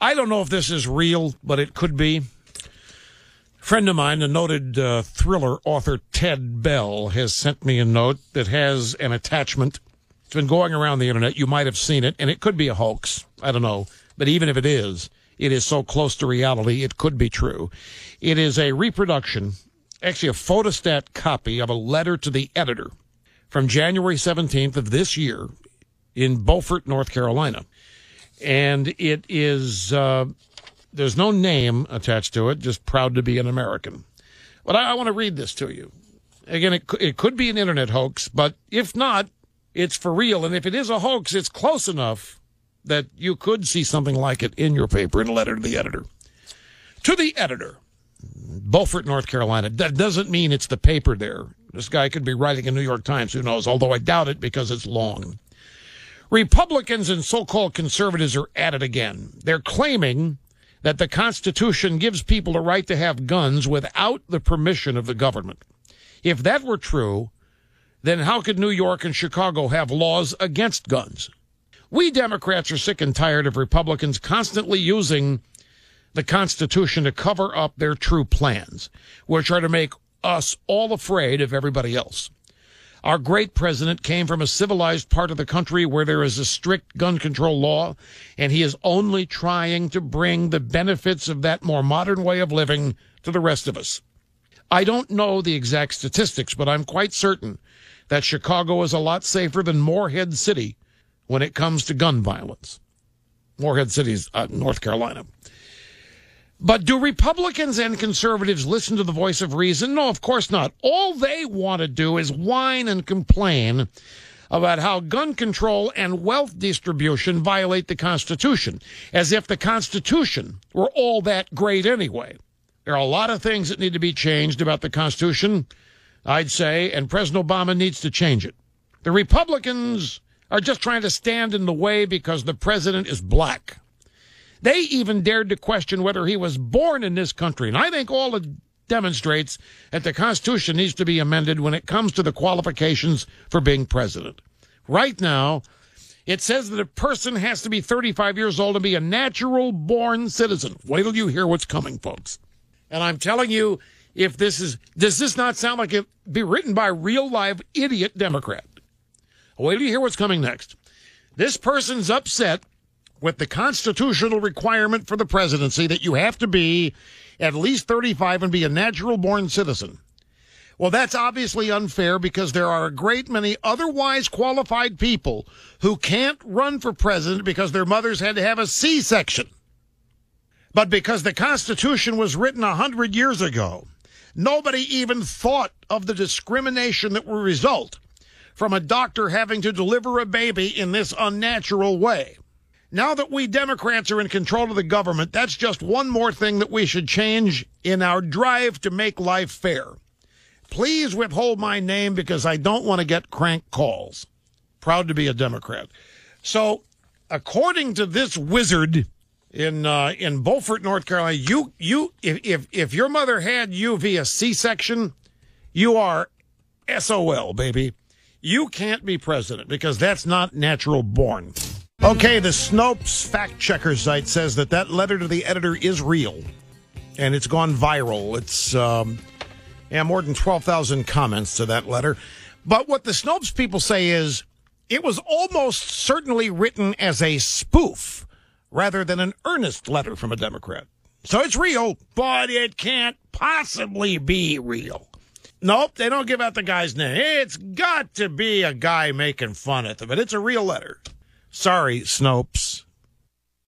I don't know if this is real, but it could be. A friend of mine, the noted thriller author Ted Bell, has sent me a note that has an attachment. It's been going around the internet. You might have seen it, and it could be a hoax. I don't know. But even if it is so close to reality, it could be true. It is a reproduction, actually a photostat copy of a letter to the editor from January 17th of this year in Beaufort, North Carolina. And it is, there's no name attached to it, just proud to be an American. But I want to read this to you. Again, it could be an internet hoax, but if not, it's for real. And if it is a hoax, it's close enough that you could see something like it in your paper in a letter to the editor. To the editor, Beaufort, North Carolina. That doesn't mean it's the paper there. This guy could be writing in New York Times, who knows, although I doubt it because it's long. Republicans and so-called conservatives are at it again. They're claiming that the Constitution gives people the right to have guns without the permission of the government. If that were true, then how could New York and Chicago have laws against guns? We Democrats are sick and tired of Republicans constantly using the Constitution to cover up their true plans, which are to make us all afraid of everybody else. Our great president came from a civilized part of the country where there is a strict gun control law, and he is only trying to bring the benefits of that more modern way of living to the rest of us. I don't know the exact statistics, but I'm quite certain that Chicago is a lot safer than Morehead City when it comes to gun violence. Morehead City is North Carolina. But do Republicans and conservatives listen to the voice of reason? No, of course not. All they want to do is whine and complain about how gun control and wealth distribution violate the Constitution, as if the Constitution were all that great anyway. There are a lot of things that need to be changed about the Constitution, I'd say, and President Obama needs to change it. The Republicans are just trying to stand in the way because the president is black. They even dared to question whether he was born in this country. And I think all it demonstrates that the Constitution needs to be amended when it comes to the qualifications for being president. Right now, it says that a person has to be 35 years old and be a natural-born citizen. Wait till you hear what's coming, folks. And I'm telling you, if does this not sound like it be written by a real live idiot Democrat? Wait till you hear what's coming next. This person's upset with the constitutional requirement for the presidency that you have to be at least 35 and be a natural-born citizen. Well, that's obviously unfair because there are a great many otherwise qualified people who can't run for president because their mothers had to have a C-section. But because the Constitution was written 100 years ago, nobody even thought of the discrimination that would result from a doctor having to deliver a baby in this unnatural way. Now that we Democrats are in control of the government, that's just one more thing that we should change in our drive to make life fair. Please withhold my name because I don't want to get crank calls. Proud to be a Democrat. So, according to this wizard in Beaufort, North Carolina, if your mother had you via C-section, you are SOL, baby. You can't be president because that's not natural born. Okay, the Snopes fact-checker site says that letter to the editor is real, and it's gone viral. It's more than 12,000 comments to that letter. But what the Snopes people say is it was almost certainly written as a spoof rather than an earnest letter from a Democrat. So it's real, but it can't possibly be real. Nope, they don't give out the guy's name. It's got to be a guy making fun of him, but it's a real letter. Sorry, Snopes.